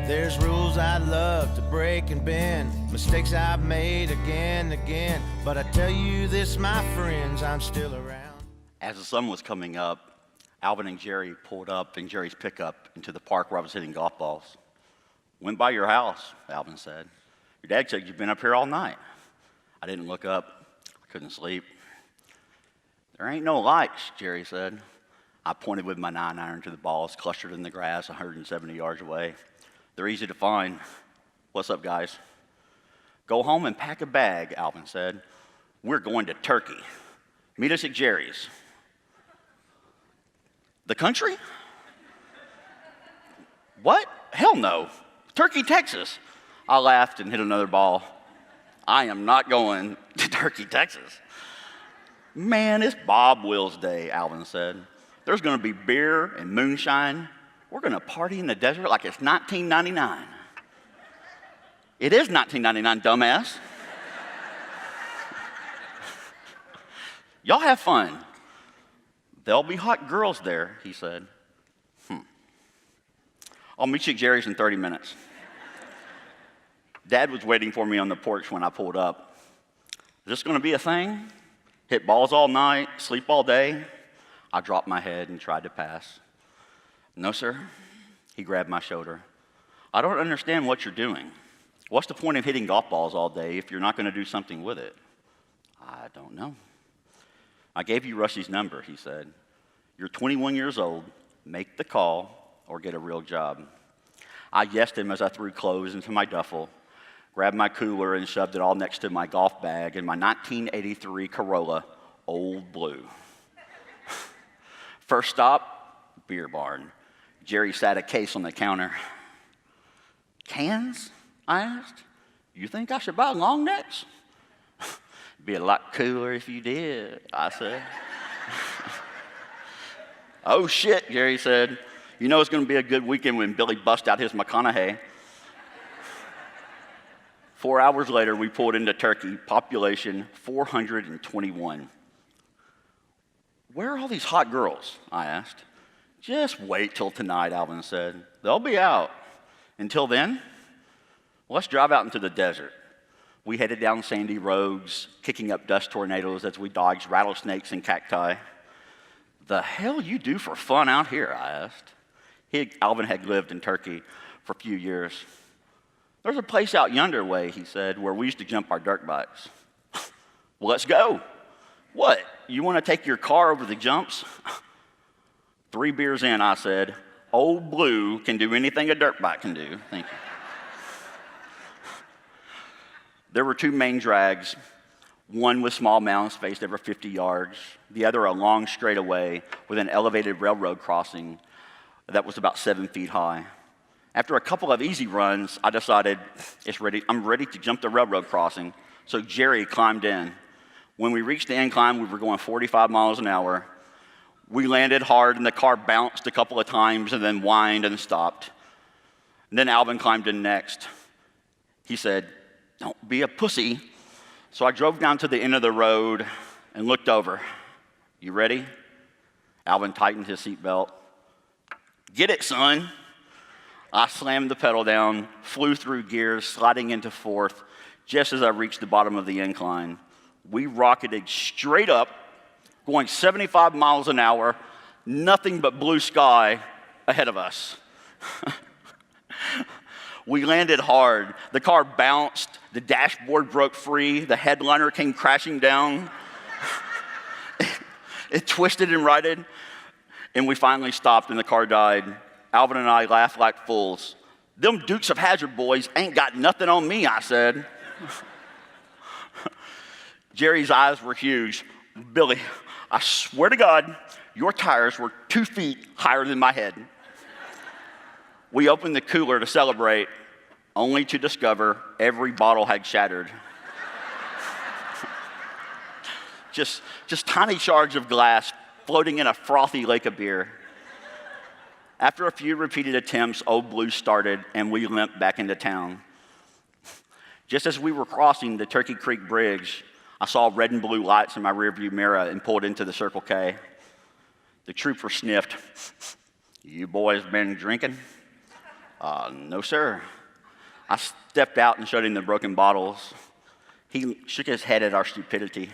There's rules I'd love to break and bend, mistakes I've made again and again, but I tell you this, my friends, I'm still around. As the sun was coming up, Alvin and Jerry pulled up in Jerry's pickup into the park where I was hitting golf balls. "Went by your house," Alvin said. "Your dad said you've been up here all night." I didn't look up. I couldn't sleep. "There ain't no lights," Jerry said. I pointed with my 9-iron to the balls clustered in the grass 170 yards away. "They're easy to find. What's up, guys?" "Go home and pack a bag," Alvin said. "We're going to Turkey. Meet us at Jerry's." "The country?" "What? Hell no. Turkey, Texas." I laughed and hit another ball. "I am not going to Turkey, Texas." "Man, it's Bob Wills Day," Alvin said. "There's going to be beer and moonshine. We're going to party in the desert like it's 1999. "It is 1999, dumbass." "Y'all have fun. There'll be hot girls there," he said. "I'll meet you at Jerry's in 30 minutes. Dad was waiting for me on the porch when I pulled up. "Is this going to be a thing? Hit balls all night, sleep all day?" I dropped my head and tried to pass. "No, sir." He grabbed my shoulder. "I don't understand what you're doing. What's the point of hitting golf balls all day if you're not going to do something with it?" "I don't know." "I gave you Rusty's number," he said. "You're 21 years old. Make the call or get a real job." I yesed him as I threw clothes into my duffel, grabbed my cooler and shoved it all next to my golf bag and my 1983 Corolla, Old Blue. First stop, beer barn. Jerry sat a case on the counter. "Cans?" I asked. "You think I should buy long necks?" "Be a lot cooler if you did," I said. "Oh shit," Jerry said. "You know it's going to be a good weekend when Billy busts out his McConaughey." 4 hours later, we pulled into Turkey, population 421. "Where are all these hot girls?" I asked. "Just wait till tonight," Alvin said. "They'll be out. Until then, let's drive out into the desert." We headed down sandy roads, kicking up dust tornadoes as we dodged rattlesnakes and cacti. "The hell you do for fun out here?" I asked. Alvin had lived in Turkey for a few years. "There's a place out yonder way," he said, "where we used to jump our dirt bikes." "Well, let's go." "What, you want to take your car over the jumps?" 3 beers in, I said, "Old Blue can do anything a dirt bike can do. Thank you." There were 2 main drags, one with small mounds spaced over 50 yards, the other a long straightaway with an elevated railroad crossing that was about 7 feet high. After a couple of easy runs, I decided I'm ready to jump the railroad crossing, so Jerry climbed in. When we reached the incline, we were going 45 miles an hour. We landed hard, and the car bounced a couple of times and then whined and stopped. And then Alvin climbed in next. He said, "Don't be a pussy." So I drove down to the end of the road and looked over. "You ready?" Alvin tightened his seatbelt. "Get it, son." I slammed the pedal down, flew through gears, sliding into fourth, just as I reached the bottom of the incline. We rocketed straight up, going 75 miles an hour, nothing but blue sky ahead of us. We landed hard. The car bounced, the dashboard broke free, the headliner came crashing down. It twisted and righted, and we finally stopped and the car died. Alvin and I laughed like fools. "Them Dukes of Hazzard boys ain't got nothing on me," I said. Jerry's eyes were huge. "Billy, I swear to God, your tires were 2 feet higher than my head." We opened the cooler to celebrate, only to discover every bottle had shattered. Just tiny shards of glass floating in a frothy lake of beer. After a few repeated attempts, Old Blue started, and we limped back into town. Just as we were crossing the Turkey Creek Bridge, I saw red and blue lights in my rearview mirror and pulled into the Circle K. The trooper sniffed. "You boys been drinking?" No, sir. I stepped out and showed him the broken bottles. He shook his head at our stupidity.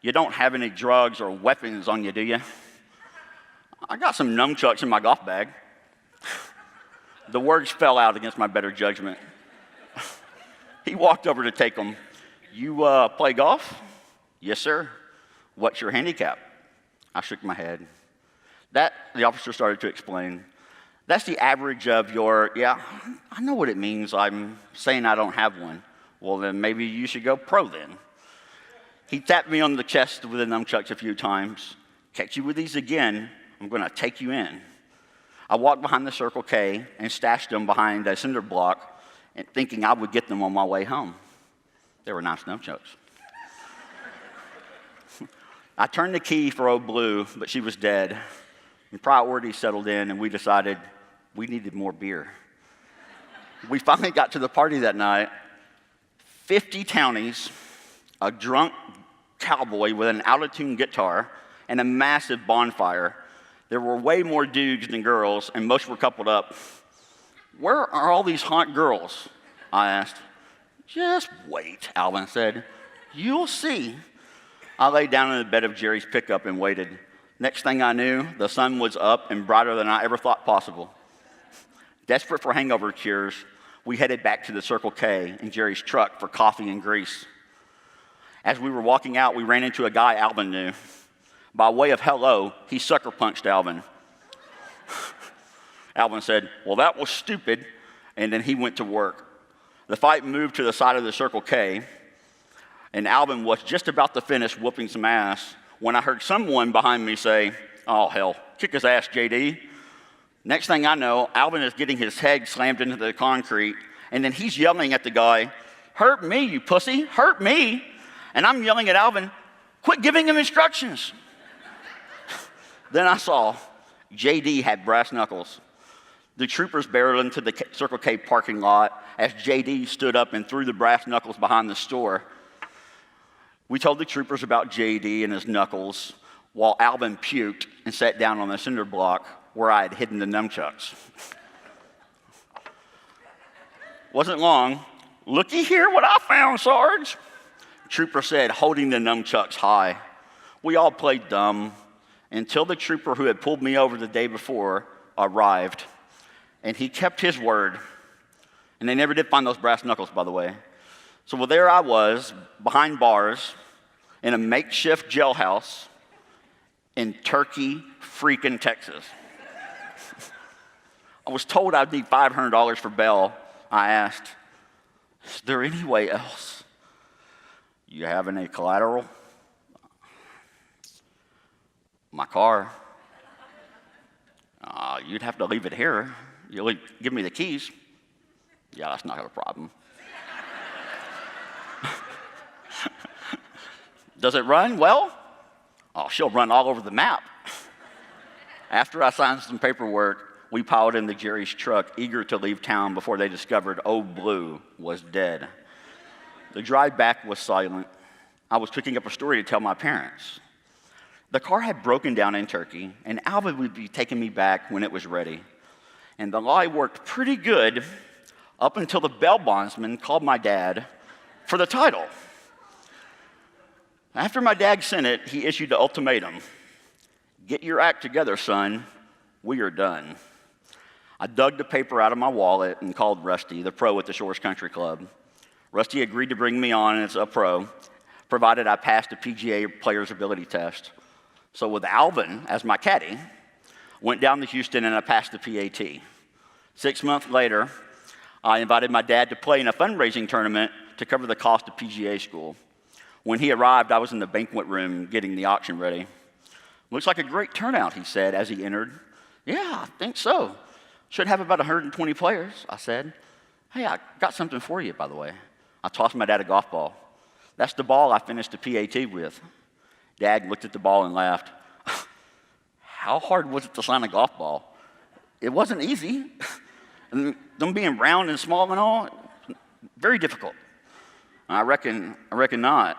You don't have any drugs or weapons on you, do you? I got some nunchucks in my golf bag. The words fell out against my better judgment. He walked over to take them. You play golf? Yes, sir. What's your handicap? I shook my head. The officer started to explain. That's the average of your, yeah, I know what it means. I'm saying I don't have one. Well, then maybe you should go pro then. He tapped me on the chest with the nunchucks a few times. Catch you with these again, I'm going to take you in. I walked behind the Circle K and stashed them behind a cinder block, and thinking I would get them on my way home. They were nice nunchucks. I turned the key for old Blue, but she was dead. And priorities settled in, and we decided we needed more beer. We finally got to the party that night. 50 townies, a drunk cowboy with an out-of-tune guitar, and a massive bonfire. There were way more dudes than girls, and most were coupled up. Where are all these hot girls? I asked. Just wait, Alvin said. You'll see. I lay down in the bed of Jerry's pickup and waited. Next thing I knew, the sun was up and brighter than I ever thought possible. Desperate for hangover cures, we headed back to the Circle K in Jerry's truck for coffee and grease. As we were walking out, we ran into a guy Alvin knew. By way of hello, he sucker punched Alvin. Alvin said, well, that was stupid, and then he went to work. The fight moved to the side of the Circle K, and Alvin was just about to finish whooping some ass when I heard someone behind me say, oh, hell, kick his ass, JD. Next thing I know, Alvin is getting his head slammed into the concrete, and then he's yelling at the guy, hurt me, you pussy, hurt me. And I'm yelling at Alvin, quit giving him instructions. Then I saw JD had brass knuckles. The troopers barreled into the Circle K parking lot as JD stood up and threw the brass knuckles behind the store. We told the troopers about JD and his knuckles while Alvin puked and sat down on the cinder block where I had hidden the nunchucks. Wasn't long. Looky here what I found, Sarge. Trooper said, holding the nunchucks high. We all played dumb until the trooper who had pulled me over the day before arrived. And he kept his word. And they never did find those brass knuckles, by the way. So well, there I was, behind bars, in a makeshift jailhouse in Turkey, freaking Texas. I was told I'd need $500 for bail. I asked, is there any way else? You have any collateral? My car. You'd have to leave it here. You'll give me the keys. Yeah, that's not a problem. Does it run well? Oh, she'll run all over the map. After I signed some paperwork, we piled into Jerry's truck, eager to leave town before they discovered old Blue was dead. The drive back was silent. I was picking up a story to tell my parents. The car had broken down in Turkey, and Alvin would be taking me back when it was ready. And the lie worked pretty good up until the bail bondsman called my dad for the title. After my dad sent it, he issued the ultimatum. Get your act together, son. We are done. I dug the paper out of my wallet and called Rusty, the pro at the Shores Country Club. Rusty agreed to bring me on as a pro, provided I passed a PGA player's ability test. So with Alvin as my caddy, went down to Houston and I passed the PAT. 6 months later, I invited my dad to play in a fundraising tournament to cover the cost of PGA school. When he arrived, I was in the banquet room getting the auction ready. Looks like a great turnout, he said as he entered. Yeah, I think so. Should have about 120 players, I said. Hey, I got something for you, by the way. I tossed my dad a golf ball. That's the ball I finished the PAT with. Dad looked at the ball and laughed. How hard was it to sign a golf ball? It wasn't easy. And them being round and small and all, very difficult. I reckon not.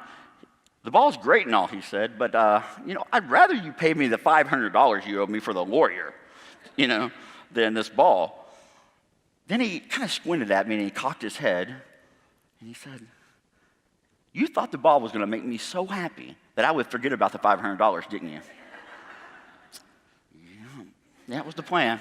The ball's great and all, he said, but I'd rather you pay me the $500 you owe me for the lawyer, than this ball. Then he kind of squinted at me and he cocked his head and he said, "You thought the ball was going to make me so happy that I would forget about the $500, didn't you?" Yeah, that was the plan.